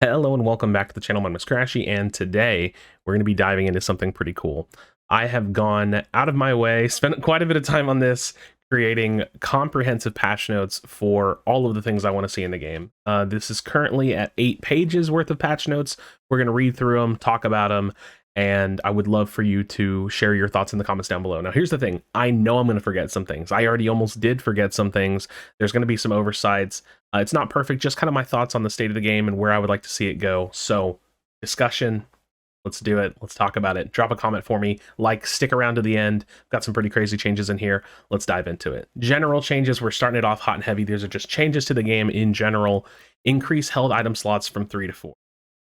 Hello and welcome back to the channel. My name is Krashy, and today we're going to be diving into something pretty cool. I have gone out of my way, spent quite a bit of time on this, creating comprehensive patch notes for all of the things I want to see in the game. This is currently at 8 pages worth of patch notes. We're going to read through them, talk about them, and I would love for you to share your thoughts in the comments down below. Now, here's the thing. I know I'm going to forget some things. I already almost did forget some things. There's going to be some oversights. It's not perfect, just kind of my thoughts on the state of the game and where I would like to see it go. So, discussion, let's do it. Let's talk about it. Drop a comment for me. Stick around to the end. Got some pretty crazy changes in here. Let's dive into it. General changes, we're starting it off hot and heavy. These are just changes to the game in general. Increase held item slots from 3 to 4.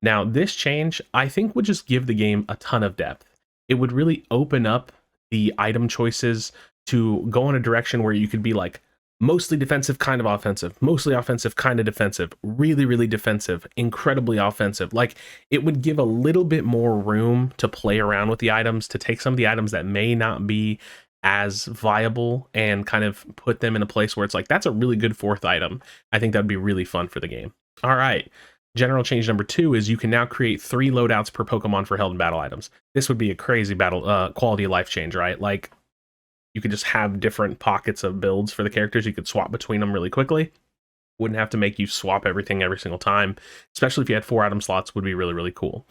Now, this change, I think, would just give the game a ton of depth. It would really open up the item choices to go in a direction where you could be like, mostly defensive, kind of offensive, mostly offensive, kind of defensive, really, really defensive, incredibly offensive. Like, it would give a little bit more room to play around with the items, to take some of the items that may not be as viable and kind of put them in a place where it's like, that's a really good fourth item. I think that'd be really fun for the game. All right. General change number 2 is you can now create 3 loadouts per Pokemon for held in battle items. This would be a crazy battle quality of life change, right? Like, you could just have different pockets of builds for the characters. You could swap between them really quickly. Wouldn't have to make you swap everything every single time, especially if you had 4 item slots. Would be really, really cool.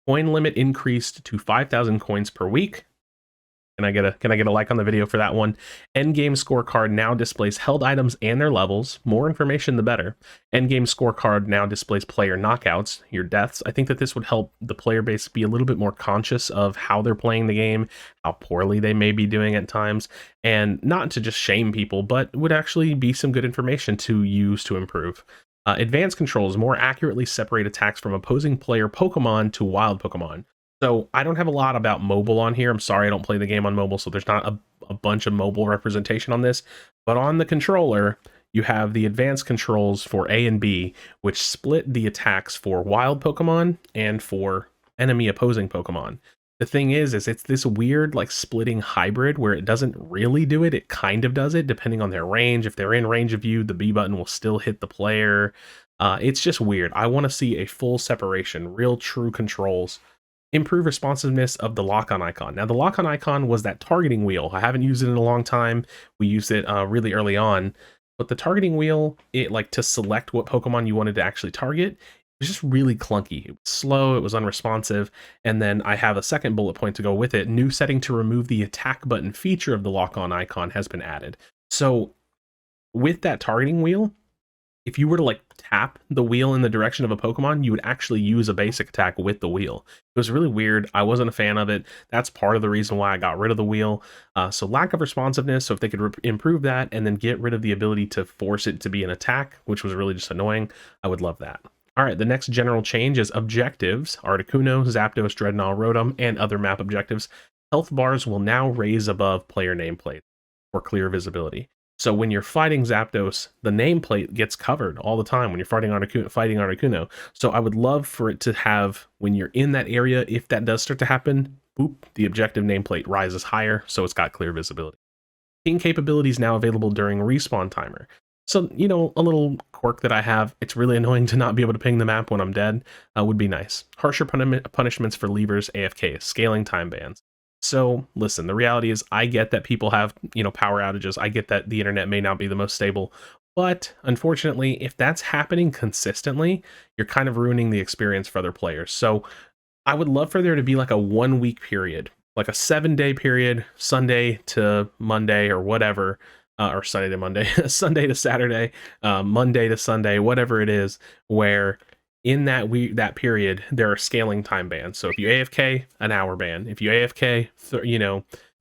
Coin limit increased to 5,000 coins per week. Can I get a like on the video for that one? Endgame scorecard now displays held items and their levels. More information, the better. Endgame scorecard now displays player knockouts, your deaths. I think that this would help the player base be a little bit more conscious of how they're playing the game, how poorly they may be doing at times, and not to just shame people, but would actually be some good information to use to improve. Advanced controls more accurately separate attacks from opposing player Pokemon to wild Pokemon. So I don't have a lot about mobile on here. I'm sorry I don't play the game on mobile, so there's not a bunch of mobile representation on this. But on the controller, you have the advanced controls for A and B, which split the attacks for wild Pokemon and for enemy opposing Pokemon. The thing is it's this weird like splitting hybrid where it doesn't really do it. It kind of does it depending on their range. If they're in range of you, the B button will still hit the player. It's just weird. I want to see a full separation, real true controls. Improve responsiveness of the lock-on icon. Now, the lock-on icon was that targeting wheel. I haven't used it in a long time. We used it really early on. But the targeting wheel, it like to select what Pokemon you wanted to actually target, it was just really clunky. It was slow, it was unresponsive. And then I have a second bullet point to go with it. New setting to remove the attack button feature of the lock-on icon has been added. So with that targeting wheel, if you were to like tap the wheel in the direction of a Pokemon, you would actually use a basic attack with the wheel. It was really weird. I wasn't a fan of it. That's part of the reason why I got rid of the wheel. So lack of responsiveness. So if they could improve that and then get rid of the ability to force it to be an attack, which was really just annoying, I would love that. All right, the next general change is objectives. Articuno, Zapdos, Dreadnought, Rotom, and other map objectives. Health bars will now raise above player nameplate for clear visibility. So when you're fighting Zapdos, the nameplate gets covered all the time when you're fighting Articuno. So I would love for it to have, when you're in that area, if that does start to happen, boop, the objective nameplate rises higher, so it's got clear visibility. Ping capabilities now available during respawn timer. So, you know, a little quirk that I have, it's really annoying to not be able to ping the map when I'm dead, would be nice. Harsher punishments for leavers, AFK, scaling time bans. So listen, the reality is I get that people have, power outages. I get that the internet may not be the most stable, but unfortunately, if that's happening consistently, you're kind of ruining the experience for other players. So I would love for there to be like a 1 week period, like a 7-day period, Sunday to Monday or whatever, or Sunday to Monday, Sunday to Saturday, Monday to Sunday, whatever it is, where in that period, there are scaling time bans. So if you AFK, an hour ban. If you AFK,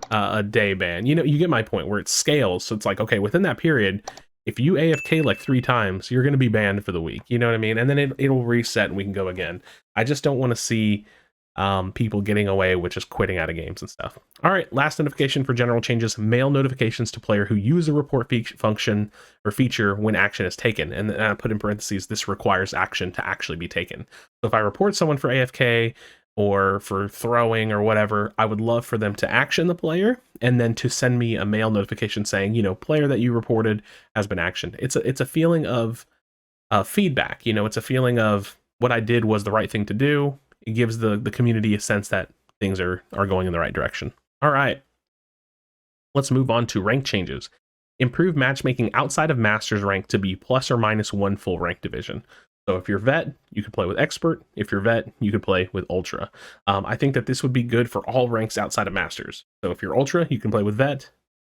a day ban. You get my point, where it scales. So it's like, okay, within that period, if you AFK like 3 times, you're going to be banned for the week. You know what I mean? And then it'll reset and we can go again. I just don't want to see people getting away with just quitting out of games and stuff. All right, last notification for general changes: mail notifications to player who use a report function or feature when action is taken. And then I put in parentheses, this requires action to actually be taken. So if I report someone for AFK or for throwing or whatever, I would love for them to action the player and then to send me a mail notification saying, player that you reported has been actioned. It's a feeling of feedback. It's a feeling of what I did was the right thing to do. It gives the community a sense that things are going in the right direction. All right, let's move on to rank changes. Improve matchmaking outside of Masters rank to be plus or minus 1 full rank division. So if you're vet, you could play with Expert. If you're vet, you could play with Ultra. I think that this would be good for all ranks outside of Masters. So if you're Ultra, you can play with vet,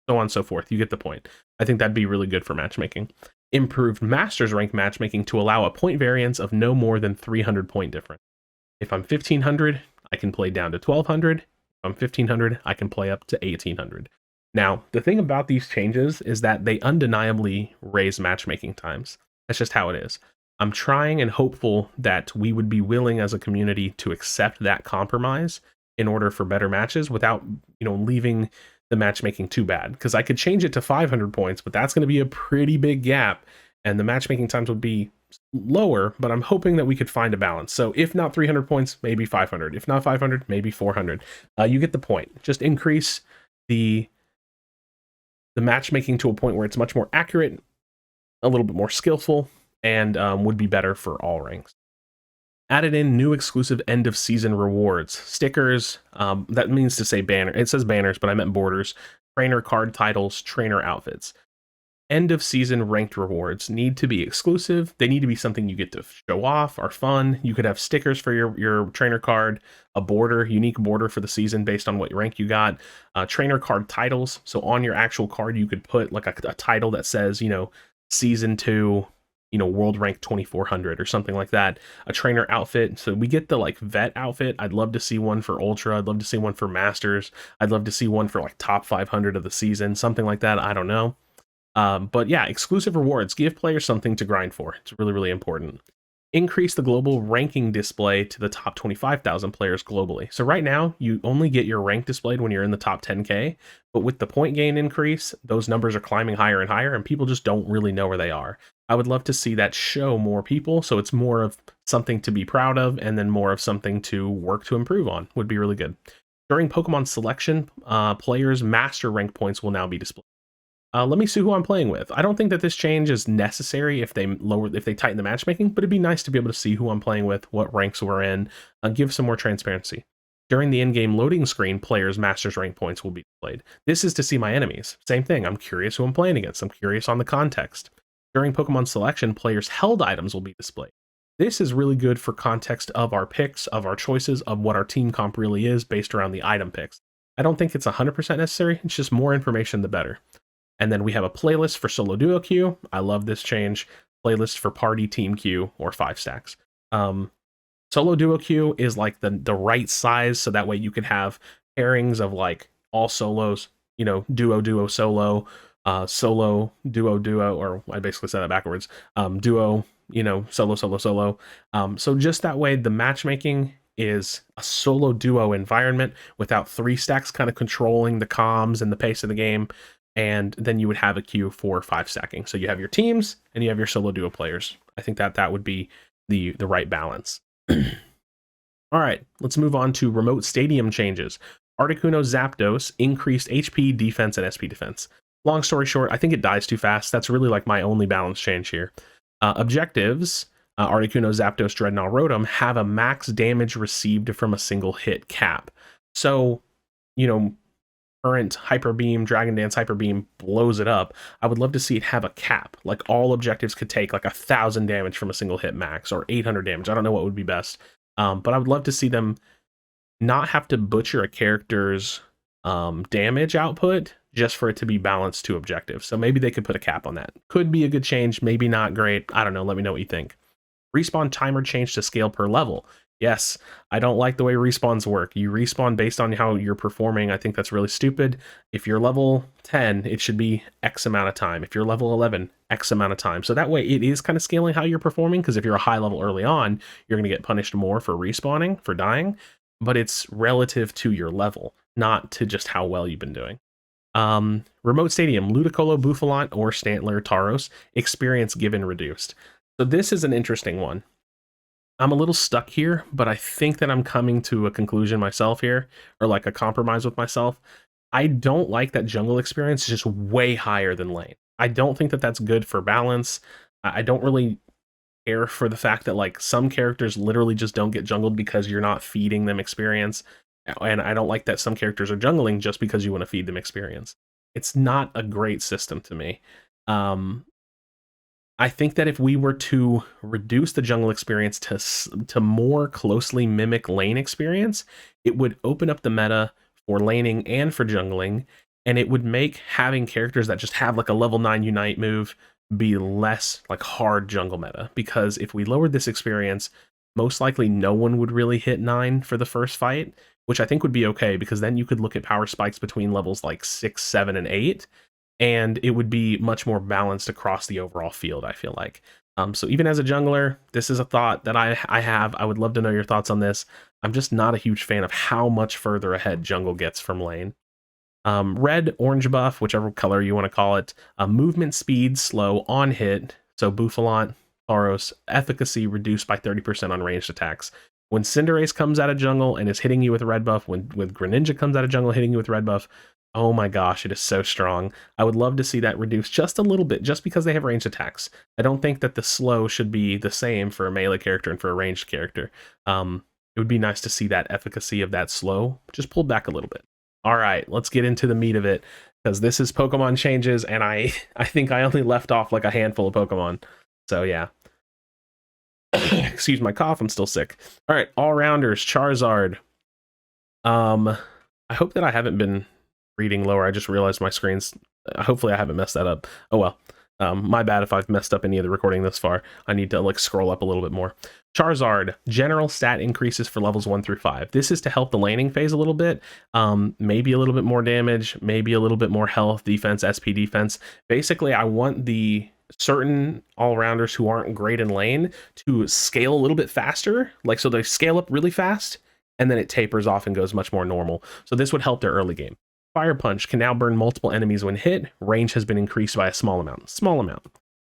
so on and so forth. You get the point. I think that'd be really good for matchmaking. Improved Masters rank matchmaking to allow a point variance of no more than 300 point difference. If I'm 1500, I can play down to 1200. If I'm 1500, I can play up to 1800. Now, the thing about these changes is that they undeniably raise matchmaking times. That's just how it is. I'm trying and hopeful that we would be willing as a community to accept that compromise in order for better matches without, leaving the matchmaking too bad. Because I could change it to 500 points, but that's going to be a pretty big gap, and the matchmaking times would be lower, but I'm hoping that we could find a balance. So if not 300 points, maybe 500. If not 500, maybe 400. You get the point. Just increase the matchmaking to a point where it's much more accurate, a little bit more skillful, and would be better for all ranks. Added in new exclusive end of season rewards, stickers. That means to say banner. It says banners, but I meant borders. Trainer card titles, trainer outfits. End of season ranked rewards need to be exclusive. They need to be something you get to show off, are fun. You could have stickers for your trainer card, a border, unique border for the season based on what rank you got. Trainer card titles. So on your actual card, you could put like a title that says, season 2, world rank 2400 or something like that. A trainer outfit. So we get the like vet outfit. I'd love to see one for Ultra. I'd love to see one for Masters. I'd love to see one for like top 500 of the season, something like that. I don't know. But yeah, exclusive rewards. Give players something to grind for. It's really, really important. Increase the global ranking display to the top 25,000 players globally. So right now, you only get your rank displayed when you're in the top 10K, but with the point gain increase, those numbers are climbing higher and higher, and people just don't really know where they are. I would love to see that show more people, so it's more of something to be proud of, and then more of something to work to improve on. Would be really good. During Pokemon selection, players' master rank points will now be displayed. Let me see who I'm playing with. I don't think that this change is necessary if they tighten the matchmaking, but it'd be nice to be able to see who I'm playing with, what ranks we're in, give some more transparency. During the in-game loading screen, players' Masters rank points will be displayed. This is to see my enemies. Same thing, I'm curious who I'm playing against. I'm curious on the context. During Pokemon selection, players' held items will be displayed. This is really good for context of our picks, of our choices, of what our team comp really is based around the item picks. I don't think it's 100% necessary, it's just more information the better. And then we have a playlist for solo duo queue. I love this change. Playlist for party team queue or 5 stacks. Solo duo queue is like the right size, so that way you can have pairings of like all solos, duo solo, solo duo, or I basically said that backwards. Duo, solo. So just that way the matchmaking is a solo duo environment without 3 stacks kind of controlling the comms and the pace of the game. And then you would have a queue for 5 stacking. So you have your teams and you have your solo duo players. I think that would be the right balance. All right, let's move on to remote stadium changes. Articuno Zapdos increased HP, defense, and SP defense. Long story short, I think it dies too fast. That's really like my only balance change here. Objectives, Articuno, Zapdos, Dreadnought, Rotom have a max damage received from a single hit cap. So, current Hyper Beam, Dragon Dance Hyper Beam blows it up. I would love to see it have a cap. Like all objectives could take like 1,000 damage from a single hit max, or 800 damage. I don't know what would be best. But I would love to see them not have to butcher a character's damage output just for it to be balanced to objectives. So maybe they could put a cap on that. Could be a good change, maybe not great. I don't know. Let me know what you think. Respawn timer change to scale per level. Yes, I don't like the way respawns work. You respawn based on how you're performing. I think that's really stupid. If you're level 10, it should be X amount of time. If you're level 11, X amount of time. So that way it is kind of scaling how you're performing, because if you're a high level early on, you're going to get punished more for respawning, for dying, but it's relative to your level, not to just how well you've been doing. Remote Stadium, Ludicolo, Buffalant, or Stantler, Tauros, experience given reduced. So this is an interesting one. I'm a little stuck here, but I think that I'm coming to a conclusion myself here, or like a compromise with myself. I don't like that jungle experience is just way higher than lane. I don't think that that's good for balance. I don't really care for the fact that like some characters literally just don't get jungled because you're not feeding them experience. And I don't like that some characters are jungling just because you want to feed them experience. It's not a great system to me. I think that if we were to reduce the jungle experience to more closely mimic lane experience, it would open up the meta for laning and for jungling, and it would make having characters that just have like a level 9 Unite move be less like hard jungle meta. Because if we lowered this experience, most likely no one would really hit 9 for the first fight, which I think would be okay, because then you could look at power spikes between levels like 6, 7, and 8, and it would be much more balanced across the overall field, I feel like. So even as a jungler, this is a thought that I have. I would love to know your thoughts on this. I'm just not a huge fan of how much further ahead jungle gets from lane. Red, orange buff, whichever color you want to call it. Movement speed slow on hit, so Bouffalant, Tauros, efficacy reduced by 30% on ranged attacks. When Cinderace comes out of jungle and is hitting you with red buff, when Greninja comes out of jungle hitting you with red buff, oh my gosh, it is so strong. I would love to see that reduced just a little bit, just because they have ranged attacks. I don't think that the slow should be the same for a melee character and for a ranged character. It would be nice to see that efficacy of that slow just pulled back a little bit. All right, let's get into the meat of it, because this is Pokemon changes, and I think I only left off like a handful of Pokemon. So yeah. Excuse my cough, I'm still sick. All right, all-rounders, Charizard. I hope that I haven't been reading lower. I just realized my screen's... hopefully I haven't messed that up. Oh well. My bad if I've messed up any of the recording this far. I need to like scroll up a little bit more. Charizard, general stat increases for levels 1 through 5. This is to help the laning phase a little bit. Maybe a little bit more damage, maybe a little bit more health, defense, SP defense. Basically, I want the certain all-rounders who aren't great in lane to scale a little bit faster. Like, so they scale up really fast, and then it tapers off and goes much more normal. So this would help their early game. Fire Punch can now burn multiple enemies when hit. Range has been increased by a small amount.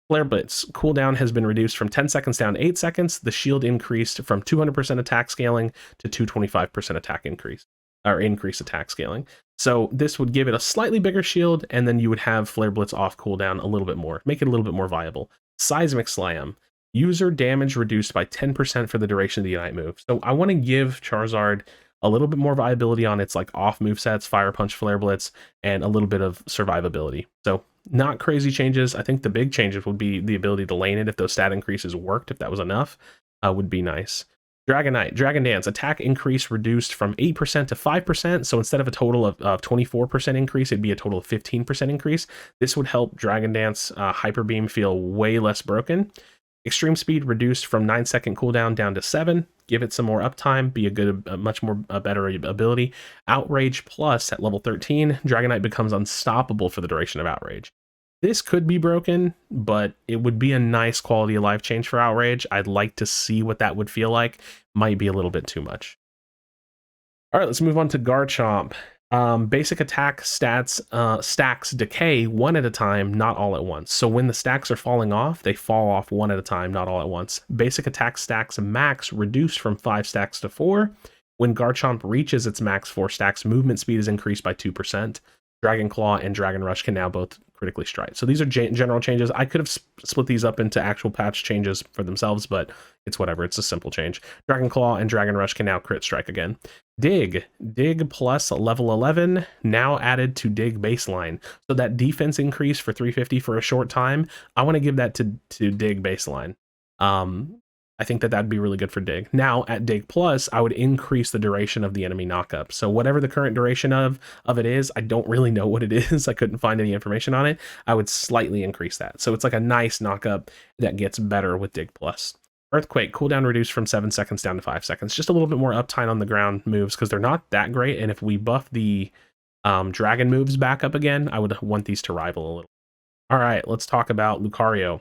Flare Blitz cooldown has been reduced from 10 seconds down to 8 seconds. The shield increased from 200% attack scaling to 225% attack increase, or increased attack scaling. So this would give it a slightly bigger shield, and then you would have Flare Blitz off cooldown a little bit more, make it a little bit more viable. Seismic Slam. User damage reduced by 10% for the duration of the Unite move. So I want to give Charizard a little bit more viability on its like off movesets, Fire Punch, Flare Blitz, and a little bit of survivability. So not crazy changes. I think the big changes would be the ability to lane it if those stat increases worked, if that was enough, would be nice. Dragonite, Dragon Dance, attack increase reduced from 8% to 5%. So instead of a total of 24% increase, it'd be a total of 15% increase. This would help Dragon Dance Hyper Beam feel way less broken. Extreme speed reduced from 9-second cooldown down to 7. Give it some more uptime, be a much more better ability. Outrage plus at level 13, Dragonite becomes unstoppable for the duration of Outrage. This could be broken, but it would be a nice quality of life change for Outrage. I'd like to see what that would feel like. Might be a little bit too much. All right, let's move on to Garchomp. Basic attack stats stacks decay one at a time, not all at once. So when the stacks are falling off, they fall off one at a time, not all at once. Basic attack stacks max reduced from 5 stacks to 4. When Garchomp reaches its max 4 stacks, movement speed is increased by 2%. Dragon Claw and Dragon Rush can now both critically strike. So these are general changes. I could have split these up into actual patch changes for themselves, but it's whatever. It's a simple change. Dragon Claw and Dragon Rush can now crit strike again. Dig plus level 11 now added to Dig baseline. So that defense increase for 350 for a short time, I want to give that to Dig baseline. I think that that'd be really good for Dig. Now at Dig Plus, I would increase the duration of the enemy knockup. So whatever the current duration of it is, I don't really know what it is. I couldn't find any information on it. I would slightly increase that. So it's like a nice knockup that gets better with Dig Plus. Earthquake, cooldown reduced from 7 seconds down to 5 seconds. Just a little bit more uptime on the ground moves because they're not that great. And if we buff the dragon moves back up again, I would want these to rival a little. All right, let's talk about Lucario.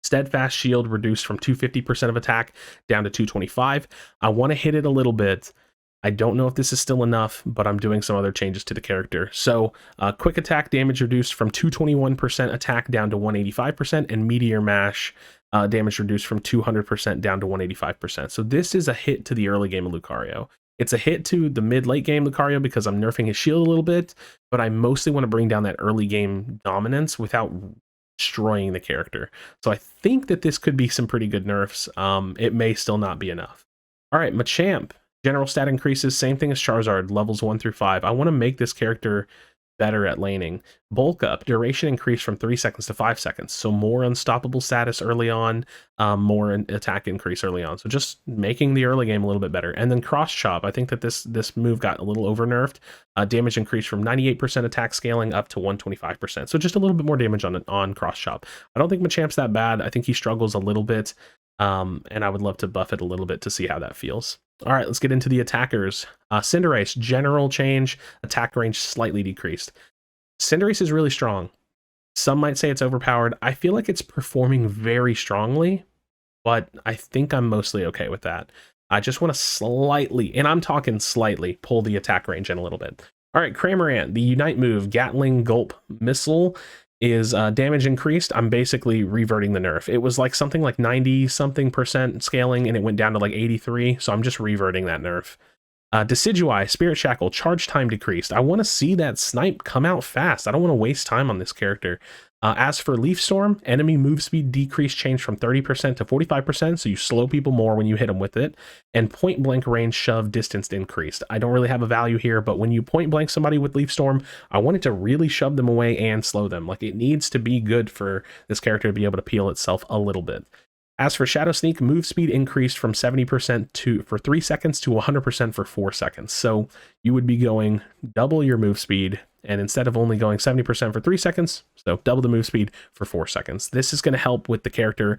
Steadfast shield reduced from 250% of attack down to 225. I want to hit it a little bit. I don't know if this is still enough, but I'm doing some other changes to the character. So quick attack damage reduced from 221% attack down to 185%, and Meteor Mash damage reduced from 200% down to 185%. So this is a hit to the early game of Lucario. It's a hit to the mid-late game Lucario because I'm nerfing his shield a little bit, but I mostly want to bring down that early game dominance without destroying the character. So I think that this could be some pretty good nerfs. It may still not be enough. All right, Machamp. General stat increases, same thing as Charizard, levels 1 through 5. I want to make this character better at laning. Bulk up, duration increased from 3 seconds to 5 seconds. So more unstoppable status early on, more attack increase early on. So just making the early game a little bit better. And then cross chop, I think that this move got a little over nerfed. Damage increased from 98% attack scaling up to 125%. So just a little bit more damage on cross chop. I don't think Machamp's that bad. I think he struggles a little bit. And I would love to buff it a little bit to see how that feels. All right, let's get into the attackers. Cinderace, general change, attack range slightly decreased. Cinderace is really strong. Some might say it's overpowered. I feel like it's performing very strongly, but I think I'm mostly okay with that. I just want to slightly, and I'm talking slightly, pull the attack range in a little bit. All right, Cramorant, the Unite move, Gatling Gulp Missile, is damage increased. I'm basically reverting the nerf. It was like something like 90-something% scaling, and it went down to like 83, so I'm just reverting that nerf. Decidueye, Spirit Shackle, charge time decreased. I want to see that snipe come out fast. I don't want to waste time on this character. As for Leaf Storm, enemy move speed decrease changed from 30% to 45%, so you slow people more when you hit them with it. And point blank range shove distance increased. I don't really have a value here, but when you point blank somebody with Leaf Storm, I want it to really shove them away and slow them. Like, it needs to be good for this character to be able to peel itself a little bit. As for Shadow Sneak, move speed increased from 70% for 3 seconds to 100% for 4 seconds. So you would be going double your move speed, and instead of only going 70% for 3 seconds, so double the move speed for 4 seconds. This is going to help with the character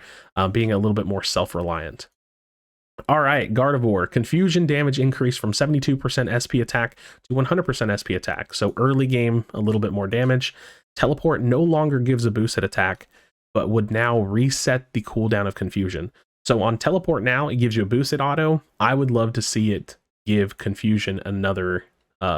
being a little bit more self-reliant. All right, Gardevoir, confusion damage increased from 72% SP attack to 100% SP attack. So early game, a little bit more damage. Teleport no longer gives a boost at attack, but would now reset the cooldown of confusion. So on teleport now, it gives you a boost at auto. I would love to see it give confusion another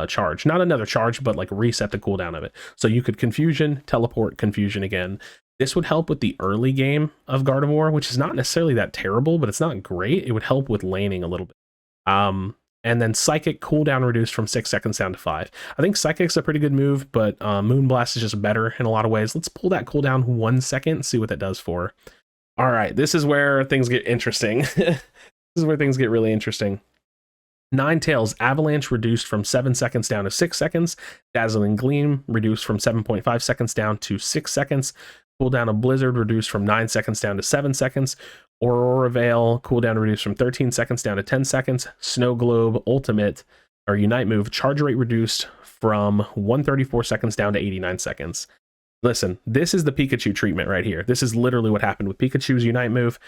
charge. Not another charge, but like reset the cooldown of it. So you could confusion, teleport, confusion again. This would help with the early game of Gardevoir, which is not necessarily that terrible, but it's not great. It would help with laning a little bit. And then Psychic cooldown reduced from 6 seconds down to 5. I think Psychic's a pretty good move, but Moonblast is just better in a lot of ways. Let's pull that cooldown 1 second, see what that does for. All right, this is where things get interesting. This is where things get really interesting. Ninetales, Avalanche reduced from 7 seconds down to 6 seconds. Dazzling Gleam reduced from 7.5 seconds down to 6 seconds. Cooldown of Blizzard reduced from 9 seconds down to 7 seconds. Aurora Veil, cooldown reduced from 13 seconds down to 10 seconds. Snow Globe, Ultimate, or Unite move, charge rate reduced from 134 seconds down to 89 seconds. Listen, this is the Pikachu treatment right here. This is literally what happened with Pikachu's Unite move.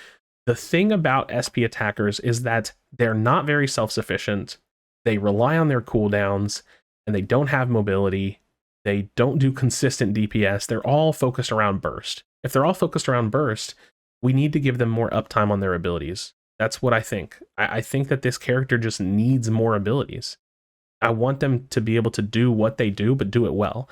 The thing about SP attackers is that they're not very self-sufficient. They rely on their cooldowns, and they don't have mobility. They don't do consistent DPS. They're all focused around burst. If they're all focused around burst, we need to give them more uptime on their abilities. That's what I think. I think that this character just needs more abilities. I want them to be able to do what they do, but do it well.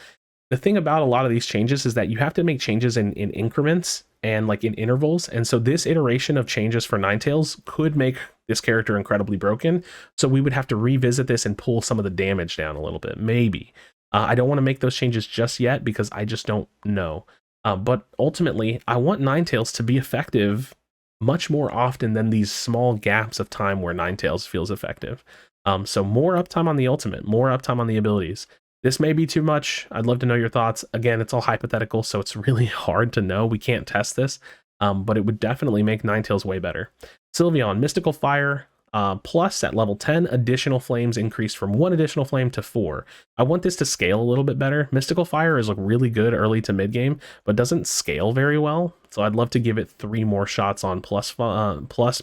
The thing about a lot of these changes is that you have to make changes in increments and like in intervals. And so this iteration of changes for Ninetales could make this character incredibly broken. So we would have to revisit this and pull some of the damage down a little bit, maybe. I don't want to make those changes just yet because I just don't know. But ultimately, I want Ninetales to be effective much more often than these small gaps of time where Ninetales feels effective. So more uptime on the ultimate, more uptime on the abilities. This may be too much. I'd love to know your thoughts. Again, it's all hypothetical, so it's really hard to know. We can't test this, but it would definitely make Ninetales way better. Sylveon, Mystical Fire, plus at level 10, additional flames increased from 1 additional flame to 4. I want this to scale a little bit better. Mystical Fire is like really good early to mid game, but doesn't scale very well. So I'd love to give it 3 more shots on plus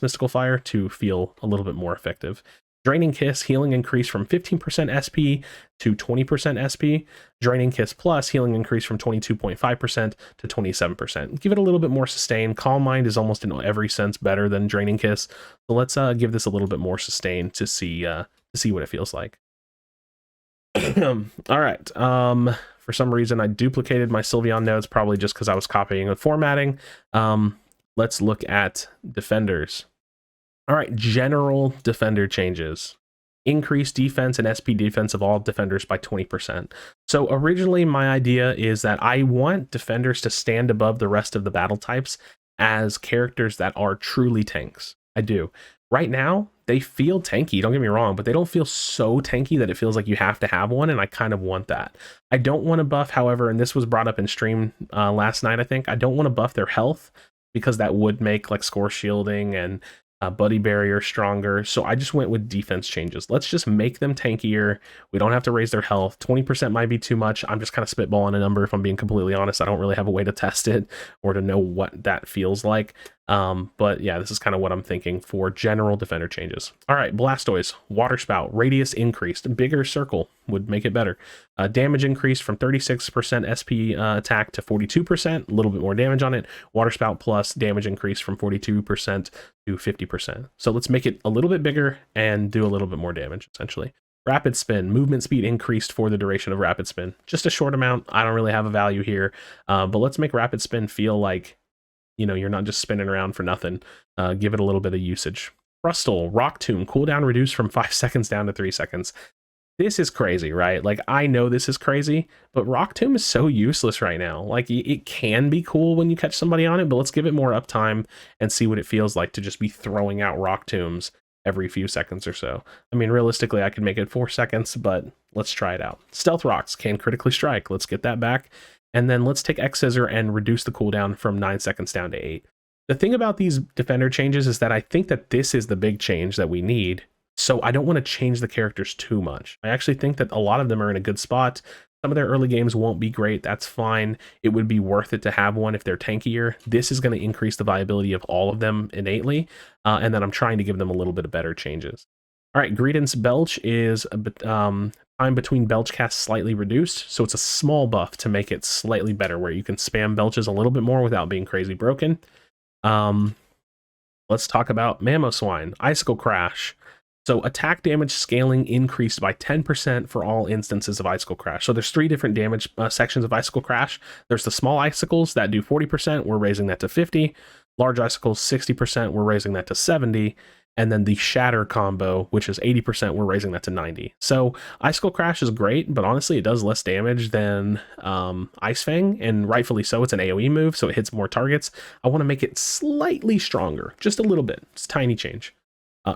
Mystical Fire to feel a little bit more effective. Draining Kiss, healing increased from 15% SP to 20% SP. Draining Kiss Plus, healing increased from 22.5% to 27%. Give it a little bit more sustain. Calm Mind is almost in every sense better than Draining Kiss. So let's give this a little bit more sustain to see what it feels like. All right. For some reason, I duplicated my Sylveon nodes, probably just because I was copying and formatting. Let's look at defenders. All right, general defender changes. increase defense and SP defense of all defenders by 20%. So originally my idea is that I want defenders to stand above the rest of the battle types as characters that are truly tanks. I do. Right now, they feel tanky, don't get me wrong, but they don't feel so tanky that it feels like you have to have one, and I kind of want that. I don't want to buff, however, and this was brought up in stream last night, I think, I don't want to buff their health because that would make like score shielding and buddy barrier stronger. So I just went with defense changes. Let's just make them tankier. We don't have to raise their health. 20% might be too much. I'm just kind of spitballing a number if I'm being completely honest. I don't really have a way to test it or to know what that feels like. But yeah, this is kind of what I'm thinking for general defender changes. All right, Blastoise, Water Spout, radius increased, bigger circle would make it better. Damage increased from 36% SP attack to 42%, a little bit more damage on it. Water Spout plus damage increase from 42% to 50%. So let's make it a little bit bigger and do a little bit more damage, essentially. Rapid Spin, movement speed increased for the duration of Rapid Spin. Just a short amount. I don't really have a value here, but let's make Rapid Spin feel like, you know, you're not just spinning around for nothing. Give it a little bit of usage. Crustle, Rock Tomb, cooldown reduced from 5 seconds down to 3 seconds. This is crazy, right? Like, I know this is crazy, but Rock Tomb is so useless right now. Like, it can be cool when you catch somebody on it, but let's give it more uptime and see what it feels like to just be throwing out Rock Tombs every few seconds or so. I mean, realistically, I could make it 4 seconds, but let's try it out. Stealth Rocks can critically strike. Let's get that back. And then let's take X Scissor and reduce the cooldown from 9 seconds down to 8. The thing about these defender changes is that I think that this is the big change that we need. So I don't want to change the characters too much. I actually think that a lot of them are in a good spot. Some of their early games won't be great. That's fine. It would be worth it to have one if they're tankier. This is going to increase the viability of all of them innately. And then I'm trying to give them a little bit of better changes. All right, Greedent's Belch is time between belch casts slightly reduced, so it's a small buff to make it slightly better, where you can spam belches a little bit more without being crazy broken. Let's talk about Mamoswine, Icicle Crash. So attack damage scaling increased by 10% for all instances of Icicle Crash. So there's 3 different damage sections of Icicle Crash. There's the small icicles that do 40%, we're raising that to 50. Large icicles, 60%, we're raising that to 70. And then the Shatter combo, which is 80%, we're raising that to 90. So Icicle Crash is great, but honestly, it does less damage than Ice Fang, and rightfully so. It's an AoE move, so it hits more targets. I want to make it slightly stronger, just a little bit. It's a tiny change.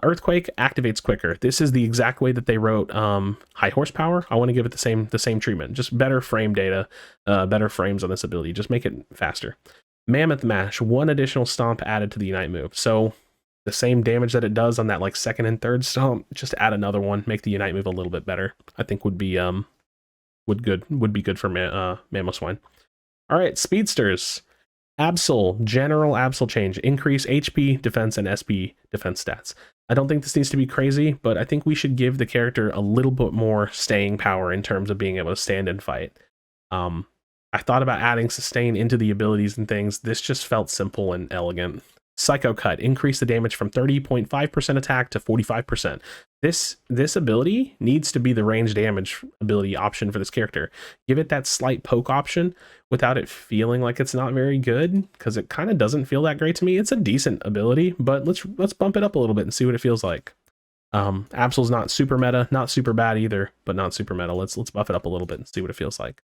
Earthquake activates quicker. This is the exact way that they wrote High Horsepower. I want to give it the same treatment, just better frame data, better frames on this ability. Just make it faster. Mammoth Mash, 1 additional stomp added to the Unite move. So the same damage that it does on that like 2nd and 3rd stomp, just add another one, make the Unite move a little bit better. I think would be good for Mamoswine. All right, Speedsters. Absol, general Absol change, increase HP, defense, and SP defense stats. I don't think this needs to be crazy, but I think we should give the character a little bit more staying power in terms of being able to stand and fight. I thought about adding sustain into the abilities and things. This just felt simple and elegant. Psycho Cut, increase the damage from 30.5% attack to 45%. This ability needs to be the range damage ability option for this character. Give it that slight poke option without it feeling like it's not very good, because it kind of doesn't feel that great to me. It's a decent ability, but let's bump it up a little bit and see what it feels like. Absol's not super meta, not super bad either, but not super meta. Let's buff it up a little bit and see what it feels like.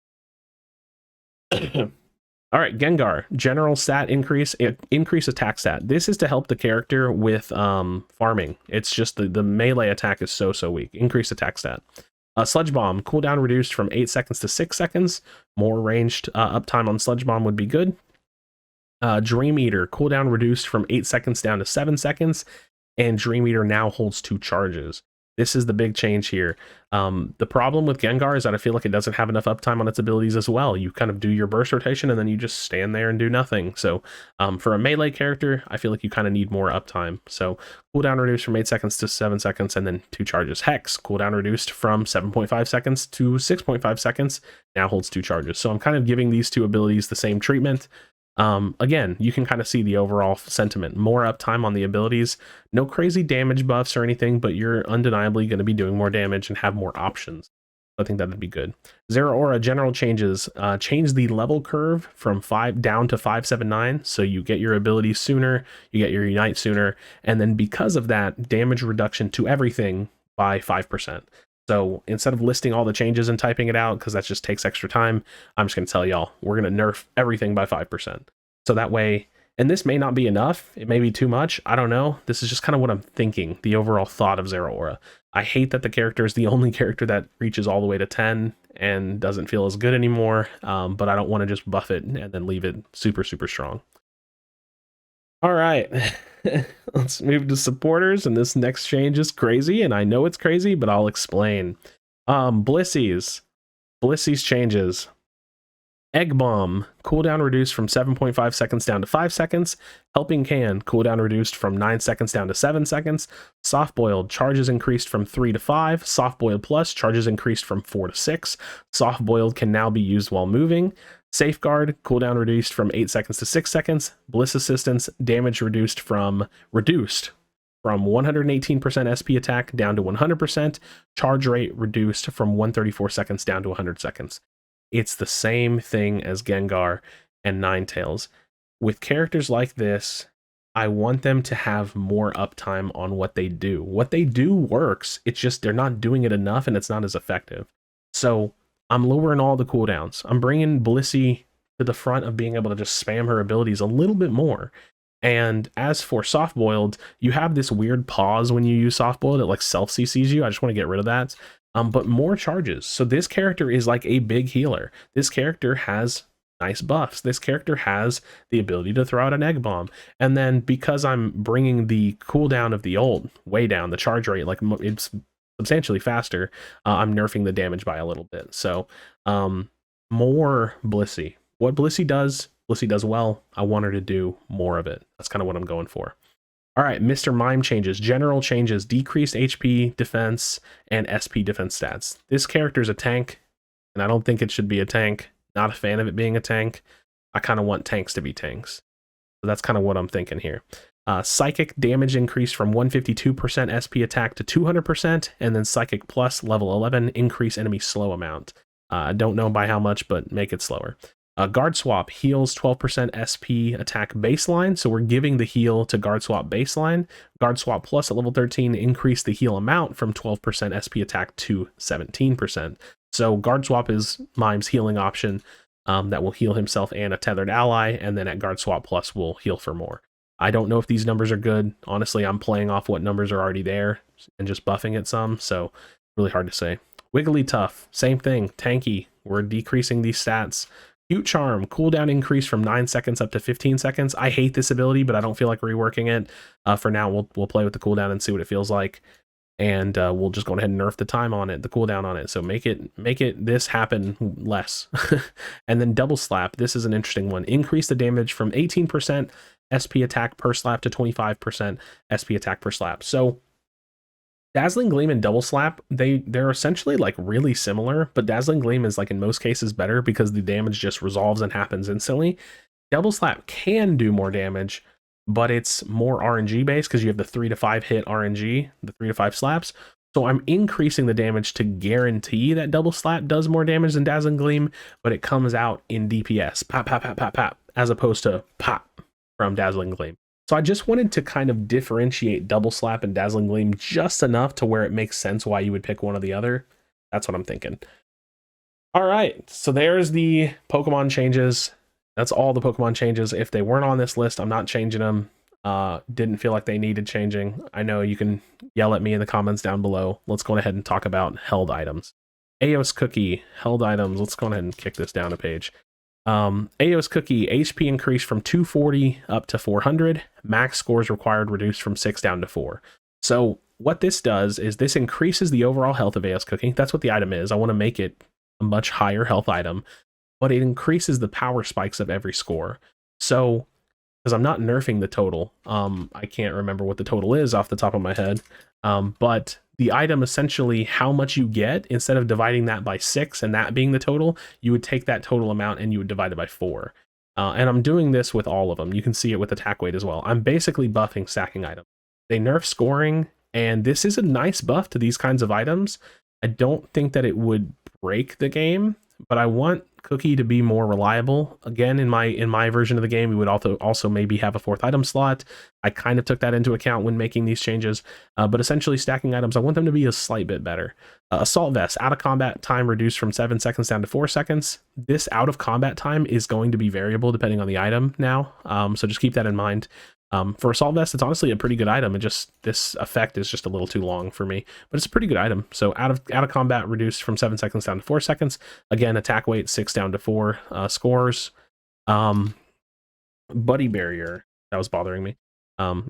All right, Gengar, general stat increase attack stat. This is to help the character with farming. It's just the melee attack is so weak. Increase attack stat. Sludge Bomb, cooldown reduced from 8 seconds to 6 seconds. More ranged uptime on Sludge Bomb would be good. Dream Eater, cooldown reduced from 8 seconds down to 7 seconds. And Dream Eater now holds 2 charges. This is the big change here. The problem with Gengar is that I feel like it doesn't have enough uptime on its abilities as well. You kind of do your burst rotation and then you just stand there and do nothing. So for a melee character, I feel like you kind of need more uptime. So cooldown reduced from 8 seconds to 7 seconds and then 2 charges. Hex, cooldown reduced from 7.5 seconds to 6.5 seconds, now holds 2 charges. So I'm kind of giving these 2 abilities the same treatment. Again, you can kind of see the overall sentiment. More uptime on the abilities, no crazy damage buffs or anything, but you're undeniably going to be doing more damage and have more options. I think that would be good. Zeraora general changes, change the level curve from 5 down to 579, so you get your abilities sooner, you get your Unite sooner, and then because of that, damage reduction to everything by 5%. So instead of listing all the changes and typing it out, because that just takes extra time, I'm just going to tell y'all, we're going to nerf everything by 5%. So that way, and this may not be enough, it may be too much, I don't know. This is just kind of what I'm thinking, the overall thought of Zeraora. I hate that the character is the only character that reaches all the way to 10 and doesn't feel as good anymore, but I don't want to just buff it and then leave it super, super strong. All right, let's move to supporters, and this next change is crazy, and I know it's crazy, but I'll explain. Blissey's changes. Egg Bomb, cooldown reduced from 7.5 seconds down to 5 seconds. Helping Can, cooldown reduced from 9 seconds down to 7 seconds. Soft Boiled, charges increased from 3 to 5. Soft Boiled Plus, charges increased from 4 to 6. Soft Boiled can now be used while moving. Safeguard, cooldown reduced from 8 seconds to 6 seconds. Bliss Assistance, damage reduced from 118% SP attack down to 100%. Charge rate reduced from 134 seconds down to 100 seconds. It's the same thing as Gengar and Ninetales. With characters like this, I want them to have more uptime on what they do. What they do works, it's just they're not doing it enough and it's not as effective. So I'm lowering all the cooldowns. I'm bringing Blissey to the front of being able to just spam her abilities a little bit more. And as for Soft Boiled, you have this weird pause when you use Soft Boiled. It like self CCs you. I just want to get rid of that. But more charges. So this character is like a big healer. This character has nice buffs. This character has the ability to throw out an Egg Bomb. And then because I'm bringing the cooldown of the ult way down, the charge rate, like it's substantially faster, I'm nerfing the damage by a little bit. So more Blissey. What Blissey does well. I want her to do more of it. That's kind of what I'm going for. All right, Mr. Mime changes. General changes. Decreased HP defense and SP defense stats. This character is a tank, and I don't think it should be a tank. Not a fan of it being a tank. I kind of want tanks to be tanks. So that's kind of what I'm thinking here. Psychic damage increased from 152% SP attack to 200%, and then Psychic Plus level 11 increase enemy slow amount. I don't know by how much, but make it slower. Guard Swap heals 12% SP attack baseline, so we're giving the heal to Guard Swap baseline. Guard Swap Plus at level 13 increase the heal amount from 12% SP attack to 17%. So Guard Swap is Mime's healing option that will heal himself and a tethered ally, and then at Guard Swap Plus will heal for more. I don't know if these numbers are good. Honestly, I'm playing off what numbers are already there and just buffing it some, so really hard to say. Wigglytuff, same thing, tanky. We're decreasing these stats. Cute Charm, cooldown increase from 9 seconds up to 15 seconds. I hate this ability, but I don't feel like reworking it. For now, we'll play with the cooldown and see what it feels like. And we'll just go ahead and nerf the time on it, the cooldown on it. So make it this happen less. And then Double Slap, this is an interesting one. Increase the damage from 18% SP attack per slap to 25% SP attack per slap. So Dazzling Gleam and Double Slap, they're essentially like really similar, but Dazzling Gleam is like in most cases better because the damage just resolves and happens instantly. Double Slap can do more damage, but it's more RNG based because you have the 3 to 5 hit RNG, the 3 to 5 slaps. So I'm increasing the damage to guarantee that Double Slap does more damage than Dazzling Gleam, but it comes out in DPS, pop, pop, pop, pop, pop, as opposed to pop from Dazzling Gleam. So I just wanted to kind of differentiate Double Slap and Dazzling Gleam just enough to where it makes sense why you would pick one or the other. That's what I'm thinking. All right, so there's the Pokemon changes. That's all the Pokemon changes. If they weren't on this list, I'm not changing them. Didn't feel like they needed changing. I know you can yell at me in the comments down below. Let's go ahead and talk about held items. Aos Cookie, held items. Let's go ahead and kick this down a page. Aos Cookie, HP increased from 240 up to 400. Max scores required reduced from 6 down to 4. So what this does is this increases the overall health of Aos Cookie. That's what the item is. I want to make it a much higher health item, but it increases the power spikes of every score. So, because I'm not nerfing the total, I can't remember what the total is off the top of my head, but the item essentially, how much you get, instead of dividing that by 6 and that being the total, you would take that total amount and you would divide it by 4. And I'm doing this with all of them. You can see it with attack weight as well. I'm basically buffing stacking items. They nerf scoring, and this is a nice buff to these kinds of items. I don't think that it would break the game, but I want Cookie to be more reliable. Again, in my version of the game, we would also maybe have a 4th item slot. I kind of took that into account when making these changes, but essentially stacking items, I want them to be a slight bit better. Assault Vest, out of combat time reduced from 7 seconds down to 4 seconds. This out of combat time is going to be variable depending on the item now, so just keep that in mind. For Assault Vest, it's honestly a pretty good item. This effect is just a little too long for me, but it's a pretty good item. So out of combat reduced from 7 seconds down to 4 seconds. Again, attack weight 6 down to 4 scores. Buddy Barrier, that was bothering me.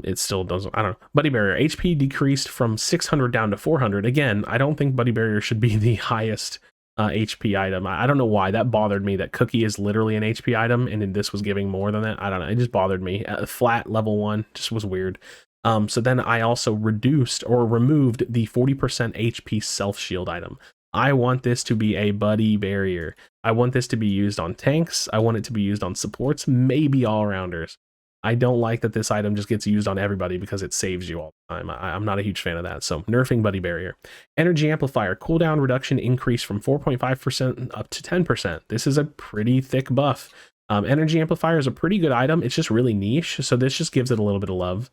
It still doesn't, I don't know. Buddy Barrier, HP decreased from 600 down to 400. Again, I don't think Buddy Barrier should be the highest HP item. I don't know why that bothered me, that Cookie is literally an HP item and this was giving more than that. I don't know, it just bothered me. Flat level 1 just was weird. So then I also reduced or removed the 40% HP self shield item. I want this to be a Buddy Barrier. I want this to be used on tanks. I want it to be used on supports, maybe all-rounders. I don't like that this item just gets used on everybody because it saves you all the time. I'm not a huge fan of that, so nerfing Buddy Barrier. Energy Amplifier, cooldown reduction increase from 4.5% up to 10%. This is a pretty thick buff. Energy Amplifier is a pretty good item. It's just really niche, so this just gives it a little bit of love.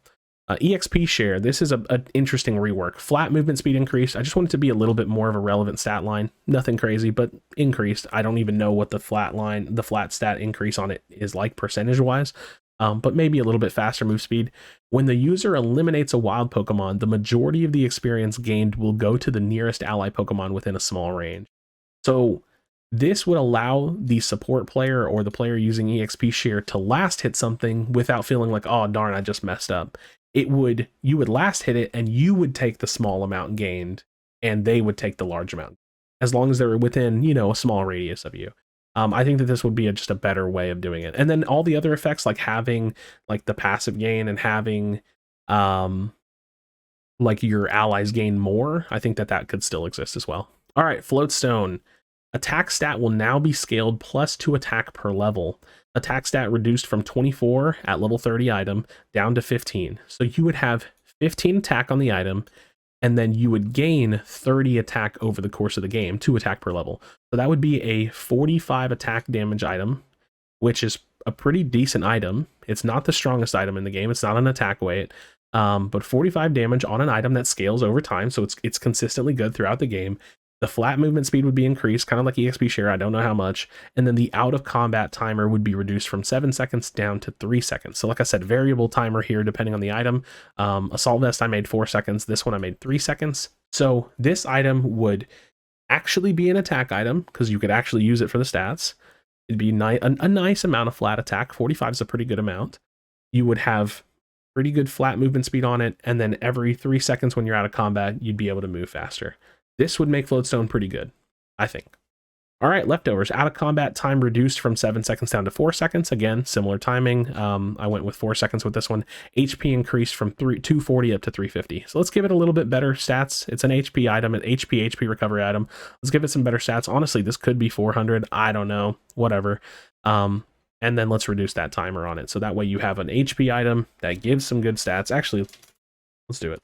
EXP share, this is an interesting rework. Flat movement speed increased. I just want it to be a little bit more of a relevant stat line. Nothing crazy, but increased. I don't even know what the flat stat increase on it is like percentage-wise. But maybe a little bit faster move speed. When the user eliminates a wild Pokemon, the majority of the experience gained will go to the nearest ally Pokemon within a small range. So this would allow the support player or the player using EXP share to last hit something without feeling like, oh darn, I just messed up. You would last hit it and you would take the small amount gained and they would take the large amount, as long as they're within, a small radius of you. I think that this would be just a better way of doing it. And then all the other effects, like having like the passive gain and having like your allies gain more, I think that could still exist as well. All right, Floatstone. Attack stat will now be scaled +2 attack per level. Attack stat reduced from 24 at level 30 item down to 15. So you would have 15 attack on the item, and then you would gain 30 attack over the course of the game, 2 attack per level. So that would be a 45 attack damage item, which is a pretty decent item. It's not the strongest item in the game. It's not an attack weight, but 45 damage on an item that scales over time. So it's consistently good throughout the game. The flat movement speed would be increased, kind of like EXP share, I don't know how much. And then the out of combat timer would be reduced from 7 seconds down to 3 seconds. So like I said, variable timer here depending on the item. Assault Vest I made 4 seconds, this one I made 3 seconds. So this item would actually be an attack item because you could actually use it for the stats. It'd be a nice amount of flat attack. 45 is a pretty good amount. You would have pretty good flat movement speed on it, and then every 3 seconds when you're out of combat, you'd be able to move faster. This would make Floatstone pretty good, I think. All right, Leftovers. Out of combat time reduced from 7 seconds down to 4 seconds. Again, similar timing. I went with 4 seconds with this one. HP increased from 240 up to 350. So let's give it a little bit better stats. It's an HP item, an HP recovery item. Let's give it some better stats. Honestly, this could be 400. I don't know. Whatever. And then let's reduce that timer on it. So that way you have an HP item that gives some good stats. Actually, let's do it.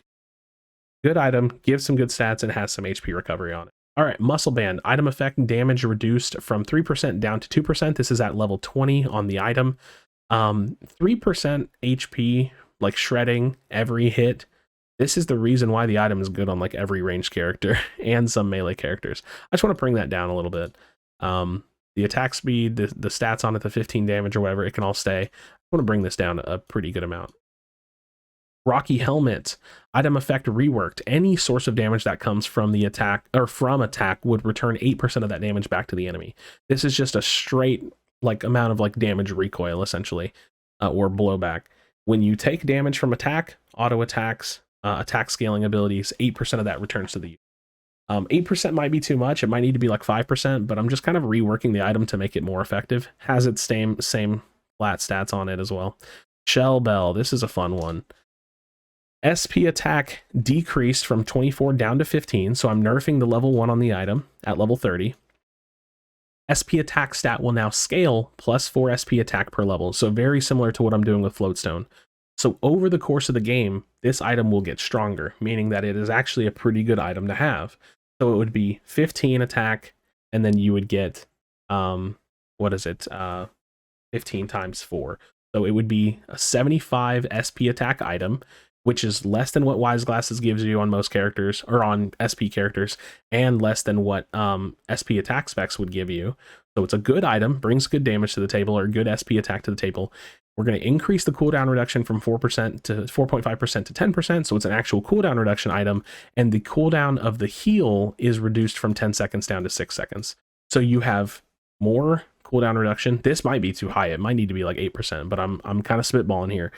Good item, gives some good stats, and has some HP recovery on it. All right, Muscle Band. Item effect damage reduced from 3% down to 2%. This is at level 20 on the item. 3% HP, like shredding every hit. This is the reason why the item is good on like every ranged character and some melee characters. I just want to bring that down a little bit. The attack speed, the stats on it, the 15 damage or whatever, it can all stay. I want to bring this down a pretty good amount. Rocky Helmet. Item effect reworked. Any source of damage that comes from the attack or from attack would return 8% of that damage back to the enemy. This is just a straight like amount of like damage recoil essentially, or blowback. When you take damage from attack, auto attacks, attack scaling abilities, 8% of that returns to the user. 8% might be too much. It might need to be like 5%, but I'm just kind of reworking the item to make it more effective. Has its same flat stats on it as well. Shell Bell. This is a fun one. SP attack decreased from 24 down to 15, so I'm nerfing the level 1 on the item at level 30. SP attack stat will now scale +4 SP attack per level, so very similar to what I'm doing with Floatstone. So over the course of the game, this item will get stronger, meaning that it is actually a pretty good item to have. So it would be 15 attack, and then you would get what is it? 15 times 4. So it would be a 75 SP attack item, which is less than what Wise Glasses gives you on most characters, or on SP characters, and less than what SP attack specs would give you. So it's a good item, brings good damage to the table, or good SP attack to the table. We're going to increase the cooldown reduction from 4% to 4.5% to 10%, so it's an actual cooldown reduction item, and the cooldown of the heal is reduced from 10 seconds down to 6 seconds. So you have more cooldown reduction. This might be too high. It might need to be like 8%, but I'm kind of spitballing here.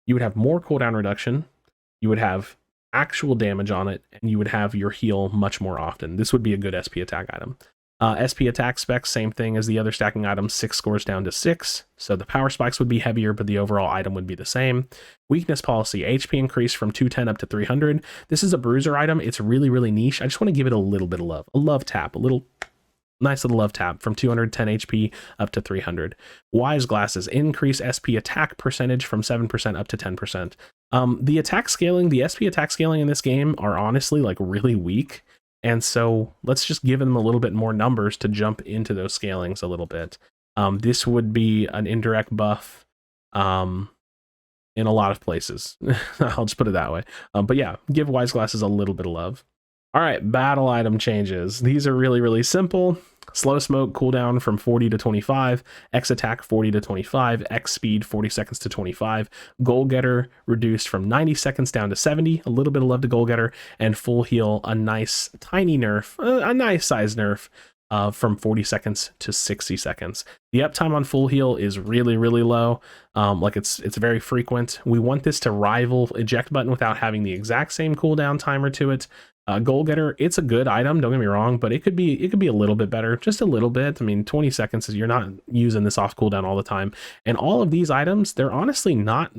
You would have more cooldown reduction. You would have actual damage on it, and you would have your heal much more often. This would be a good SP attack item. SP attack specs, same thing as the other stacking items, 6 scores down to 6. So the power spikes would be heavier, but the overall item would be the same. Weakness policy, HP increase from 210 up to 300. This is a bruiser item. It's really, really niche. I just want to give it a little bit of love. A love tap, a little nice little love tap from 210 HP up to 300. Wise Glasses, increase SP attack percentage from 7% up to 10%. The attack scaling, the SP attack scaling in this game are honestly like really weak. And so let's just give them a little bit more numbers to jump into those scalings a little bit. This would be an indirect buff in a lot of places. I'll just put it that way. But yeah, give Wise Glasses a little bit of love. All right, battle item changes. These are really, really simple. Slow Smoke cooldown from 40 to 25, X attack 40 to 25, X speed 40 seconds to 25, Goal Getter reduced from 90 seconds down to 70, a little bit of love to Goal Getter, and Full Heal, a nice tiny nerf, a nice size nerf from 40 seconds to 60 seconds. The uptime on Full Heal is really, really low. Like it's very frequent. We want this to rival Eject Button without having the exact same cooldown timer to it. Goal Getter, it's a good item, don't get me wrong, but it could be a little bit better, just a little bit. I mean, 20 seconds is, you're not using this off cooldown all the time. And all of these items, they're honestly not,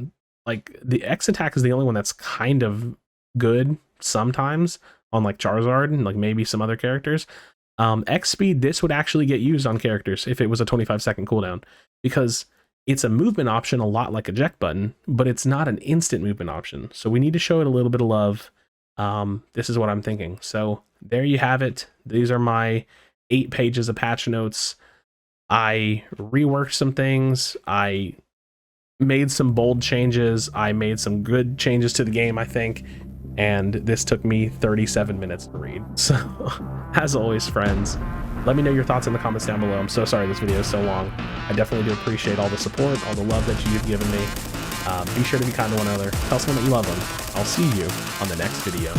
like, the X attack is the only one that's kind of good sometimes on like Charizard and like maybe some other characters. X speed, this would actually get used on characters if it was a 25-second cooldown, because it's a movement option a lot like Eject Button, but it's not an instant movement option. So we need to show it a little bit of love. This is what I'm thinking. So there you have it. These are my 8 pages of patch notes. I reworked some things. I made some bold changes. I made some good changes to the game, I think. And this took me 37 minutes to read. So as always, friends, let me know your thoughts in the comments down below. I'm so sorry this video is so long. I definitely do appreciate all the support, all the love that you've given me. Be sure to be kind to one another. Tell someone that you love them. I'll see you on the next video.